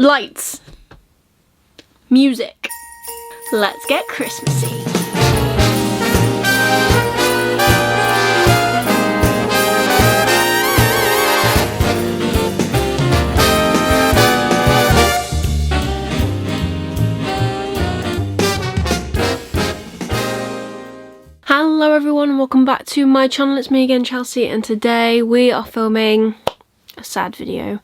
Lights. Music. Let's get Christmassy. Hello everyone and welcome back to my channel. It's me again, Chelsea, and today we are filming a sad video.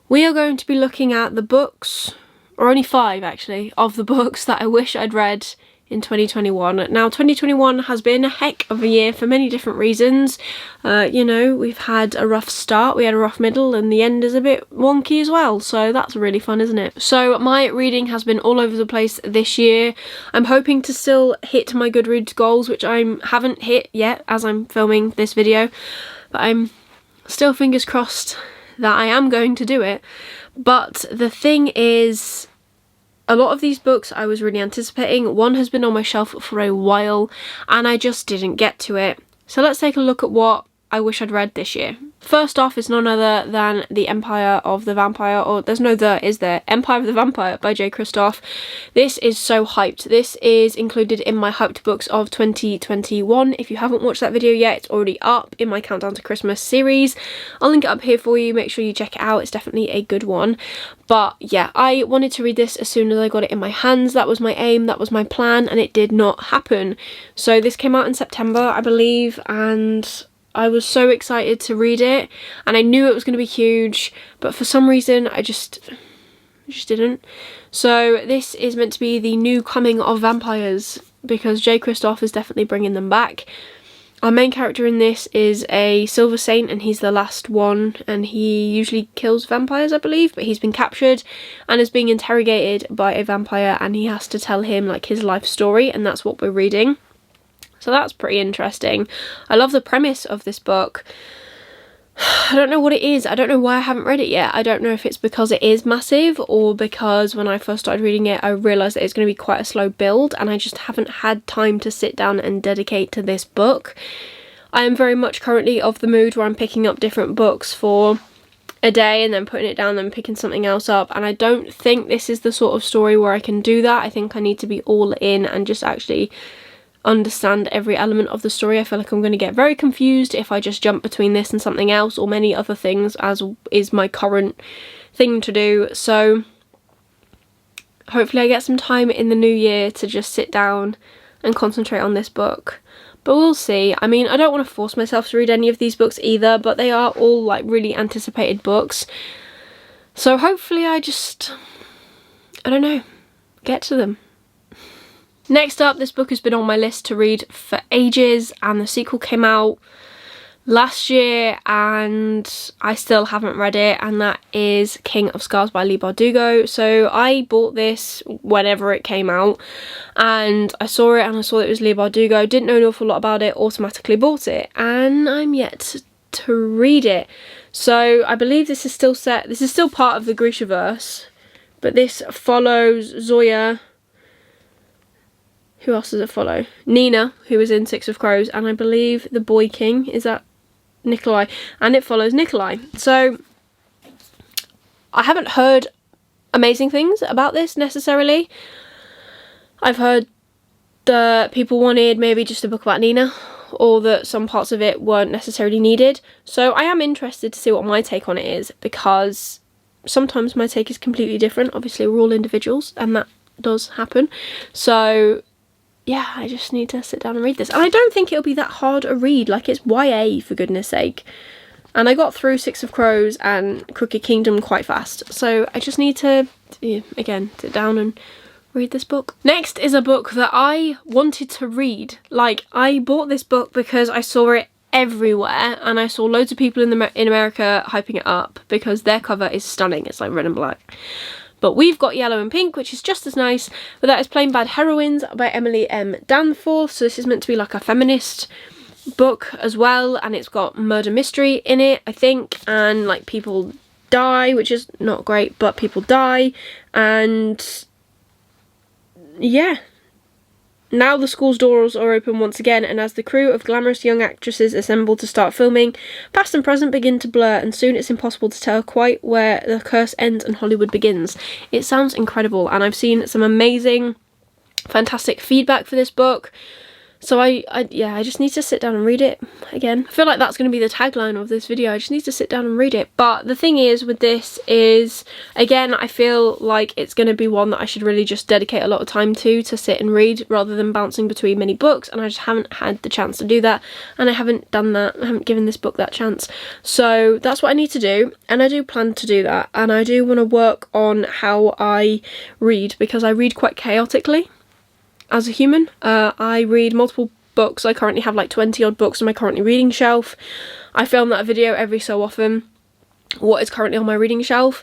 We are going to be looking at the books, or only 5 actually, of the books that I wish I'd read in 2021. Now 2021 has been a heck of a year for many different reasons. You know, we've had a rough start, we had a rough middle, and the end is a bit wonky as well, so that's really fun, isn't it? So my reading has been all over the place this year. I'm hoping to still hit my Goodreads goals, which I haven't hit yet as I'm filming this video, but I'm still fingers crossed that I am going to do it. But the thing is, a lot of these books I was really anticipating. One has been on my shelf for a while and I just didn't get to it. So let's take a look at what I wish I'd read this year. First off is none other than The Empire of the Vampire, or there's no the, is there? Empire of the Vampire by J. Kristoff. This is so hyped. This is included in my hyped books of 2021. If you haven't watched that video yet, it's already up in my Countdown to Christmas series. I'll link it up here for you. Make sure you check it out. It's definitely a good one. But yeah, I wanted to read this as soon as I got it in my hands. That was my aim, that was my plan, and it did not happen. So this came out in September, I believe, and I was so excited to read it, and I knew it was going to be huge, but for some reason I just didn't. So this is meant to be the new coming of vampires, because J. Kristoff is definitely bringing them back. Our main character in this is a silver saint, and he's the last one, and he usually kills vampires, I believe, but he's been captured and is being interrogated by a vampire, and he has to tell him like his life story, and that's what we're reading. So that's pretty interesting. I love the premise of this book. I don't know what it is. I don't know why I haven't read it yet. I don't know if it's because it is massive, or because when I first started reading it I realised that it's going to be quite a slow build and I just haven't had time to sit down and dedicate to this book. I am very much currently of the mood where I'm picking up different books for a day and then putting it down and picking something else up, and I don't think this is the sort of story where I can do that. I think I need to be all in and just actually understand every element of the story. I feel like I'm going to get very confused if I just jump between this and something else or many other things, as is my current thing to do. So hopefully I get some time in the new year to just sit down and concentrate on this book, but we'll see. I mean, I don't want to force myself to read any of these books either, but they are all like really anticipated books, so hopefully I don't know, get to them. Next up, this book has been on my list to read for ages, and the sequel came out last year and I still haven't read it, and that is King of Scars by Leigh Bardugo. So I bought this whenever it came out, and I saw it and I saw that it was Leigh Bardugo, didn't know an awful lot about it, automatically bought it, and I'm yet to read it. So I believe this is still part of the Grishaverse, but this follows Zoya. Who else does it follow? Nina, who was in Six of Crows, and I believe the Boy King, is that Nikolai? And it follows Nikolai. So I haven't heard amazing things about this necessarily. I've heard that people wanted maybe just a book about Nina, or that some parts of it weren't necessarily needed. So I am interested to see what my take on it is, because sometimes my take is completely different. Obviously we're all individuals and that does happen. So yeah, I just need to sit down and read this. And I don't think it'll be that hard a read. Like, it's YA, for goodness sake. And I got through Six of Crows and Crooked Kingdom quite fast. So I just need to, again, sit down and read this book. Next is a book that I wanted to read. Like, I bought this book because I saw it everywhere, and I saw loads of people in America hyping it up because their cover is stunning. It's like red and black. But we've got yellow and pink, which is just as nice, but that is plain Bad Heroines by Emily M. Danforth. So this is meant to be like a feminist book as well, and it's got murder mystery in it, I think, and like people die, which is not great, but people die, and yeah, Now the school's doors are open once again, and as the crew of glamorous young actresses assemble to start filming, past and present begin to blur, and soon it's impossible to tell quite where the curse ends and Hollywood begins. It sounds incredible, and I've seen some amazing, fantastic feedback for this book. So I just need to sit down and read it again. I feel like that's going to be the tagline of this video. I just need to sit down and read it. But the thing is with this is, again, I feel like it's going to be one that I should really just dedicate a lot of time to sit and read rather than bouncing between many books. And I just haven't had the chance to do that. And I haven't done that. I haven't given this book that chance. So that's what I need to do. And I do plan to do that. And I do want to work on how I read, because I read quite chaotically. As a human, I read multiple books. I currently have like 20 odd books on my currently reading shelf. I film that video every so often, what is currently on my reading shelf,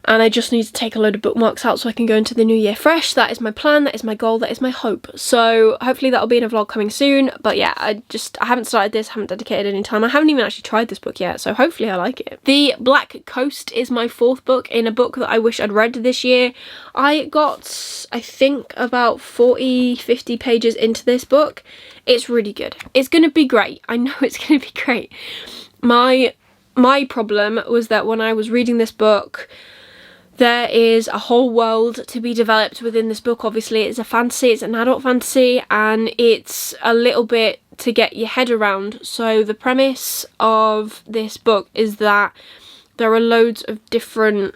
and I just need to take a load of bookmarks out so I can go into the new year fresh. That is my plan, that is my goal, that is my hope. So hopefully that'll be in a vlog coming soon. But yeah, I haven't started this, haven't dedicated any time. I haven't even actually tried this book yet, so hopefully I like it. The Black Coast is my 4th book in a book that I wish I'd read this year. I got, I think, about 40-50 pages into this book. It's really good. It's gonna be great. I know it's gonna be great. My problem was that when I was reading this book, there is a whole world to be developed within this book. Obviously, it's a fantasy, it's an adult fantasy, and it's a little bit to get your head around. So the premise of this book is that there are loads of different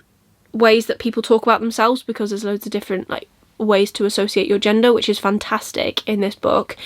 ways that people talk about themselves, because there's loads of different like ways to associate your gender, which is fantastic in this book.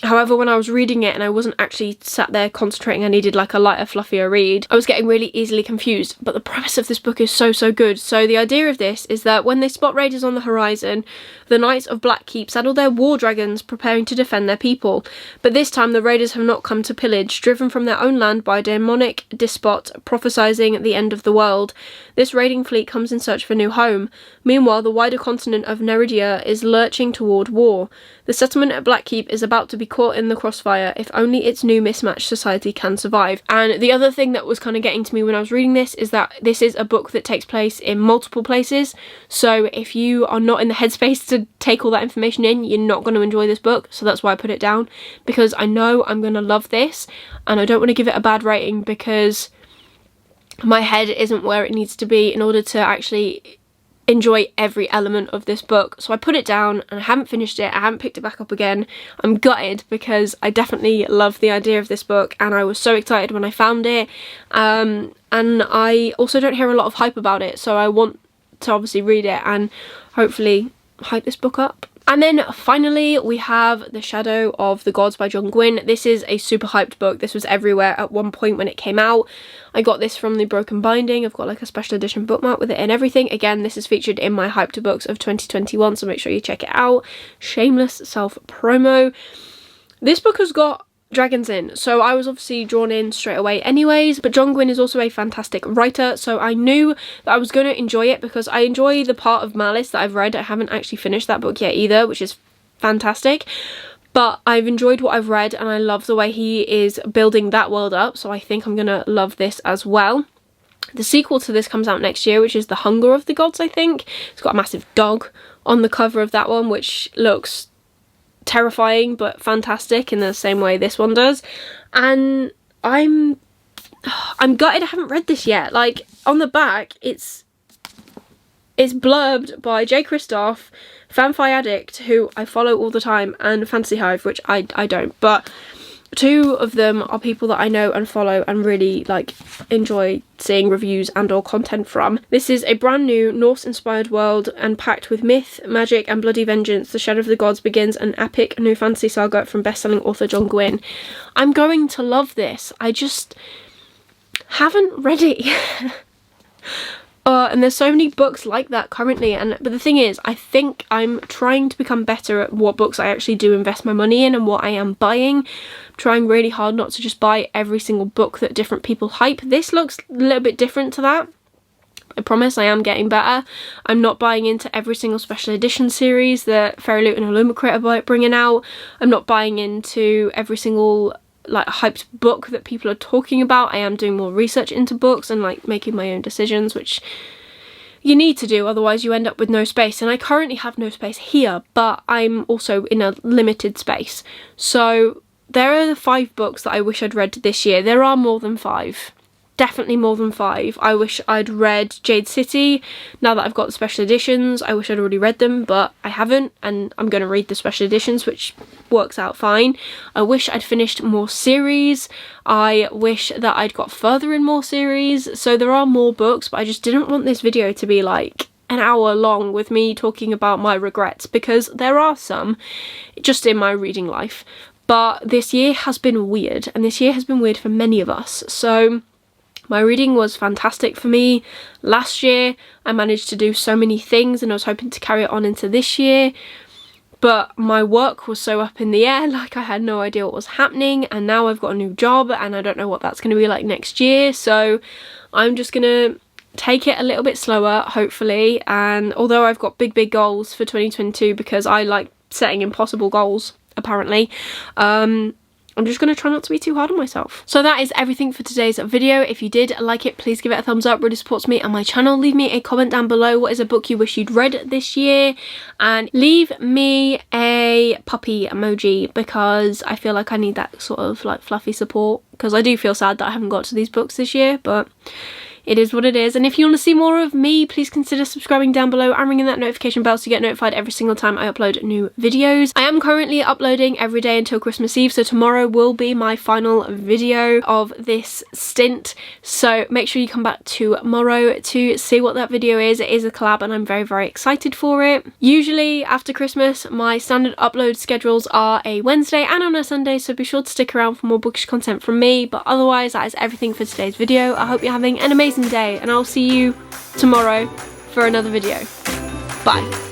However, when I was reading it and I wasn't actually sat there concentrating, I needed like a lighter, fluffier read, I was getting really easily confused. But the premise of this book is so good. So the idea of this is that when they spot raiders on the horizon, the Knights of Blackkeep saddle their war dragons, preparing to defend their people. But this time the raiders have not come to pillage, driven from their own land by a demonic despot prophesying the end of the world. This raiding fleet comes in search of a new home. Meanwhile, the wider continent of Neridia is lurching toward war. The settlement at Blackkeep is about to be caught in the crossfire if only its new mismatched society can survive. And the other thing that was kind of getting to me when I was reading this is that this is a book that takes place in multiple places. So if you are not in the headspace to take all that information in, you're not going to enjoy this book. So that's why I put it down, because I know I'm going to love this and I don't want to give it a bad rating because my head isn't where it needs to be in order to actually enjoy every element of this book. So I put it down and I haven't finished it. I haven't picked it back up again. I'm gutted because I definitely love the idea of this book and I was so excited when I found it. And I also don't hear a lot of hype about it, so I want to obviously read it and hopefully hype this book up. And then finally we have The Shadow of the Gods by John Gwynne. This is a super hyped book. This was everywhere at one point when it came out. I got this from the Broken Binding. I've got like a special edition bookmark with it and everything. Again, this is featured in my hyped books of 2021, so make sure you check it out. Shameless self promo. This book has got dragons in, so I was obviously drawn in straight away anyways, but John Gwynne is also a fantastic writer, so I knew that I was going to enjoy it because I enjoy the part of Malice that I've read. I haven't actually finished that book yet either, which is fantastic, but I've enjoyed what I've read and I love the way he is building that world up, so I think I'm gonna love this as well. The sequel to this comes out next year, which is The Hunger of the Gods, I think. It's got a massive dog on the cover of that one, which looks terrifying but fantastic in the same way this one does. And I'm gutted I haven't read this yet. Like, on the back it's blurbed by J. Kristoff, Fanfi Addict, who I follow all the time, and Fantasy Hive, which I don't, but two of them are people that I know and follow and really like enjoy seeing reviews and or content from. This is a brand new Norse-inspired world and packed with myth, magic and bloody vengeance. The Shadow of the Gods begins an epic new fantasy saga from best-selling author John Gwynne. I'm going to love this. I just haven't read it yet. And there's so many books like that currently, but the thing is, I think I'm trying to become better at what books I actually do invest my money in and what I am buying. I'm trying really hard not to just buy every single book that different people hype. This looks a little bit different to that. I promise I am getting better. I'm not buying into every single special edition series that Fairy Loot and Illumicrate are bringing out. I'm not buying into every single like hyped book that people are talking about. I am doing more research into books and like making my own decisions, which you need to do, otherwise you end up with no space. And I currently have no space here, but I'm also in a limited space. So there are the 5 books that I wish I'd read this year. There are more than 5. Definitely more than 5. I wish I'd read Jade City. Now that I've got the special editions, I wish I'd already read them, but I haven't, and I'm going to read the special editions, which works out fine. I wish I'd finished more series. I wish that I'd got further in more series. So there are more books, but I just didn't want this video to be like an hour long with me talking about my regrets, because there are some just in my reading life. But this year has been weird, and this year has been weird for many of us. So my reading was fantastic for me last year. I managed to do so many things, and I was hoping to carry it on into this year. But my work was so up in the air, like I had no idea what was happening, and now I've got a new job and I don't know what that's going to be like next year. So I'm just going to take it a little bit slower, hopefully. And although I've got big goals for 2022, because I like setting impossible goals, apparently, I'm just going to try not to be too hard on myself. So that is everything for today's video. If you did like it, please give it a thumbs up. Really supports me and my channel. Leave me a comment down below. What is a book you wish you'd read this year? And leave me a puppy emoji, because I feel like I need that sort of like fluffy support, because I do feel sad that I haven't got to these books this year, but it is what it is. And if you want to see more of me, please consider subscribing down below and ringing that notification bell to get notified every single time I upload new videos. I am currently uploading every day until Christmas Eve, so tomorrow will be my final video of this stint. So make sure you come back tomorrow to see what that video is. It is a collab and I'm very excited for it. Usually after Christmas, my standard upload schedules are a Wednesday and on a Sunday, so be sure to stick around for more bookish content from me. But otherwise, that is everything for today's video. I hope you're having an amazing day, and I'll see you tomorrow for another video. Bye.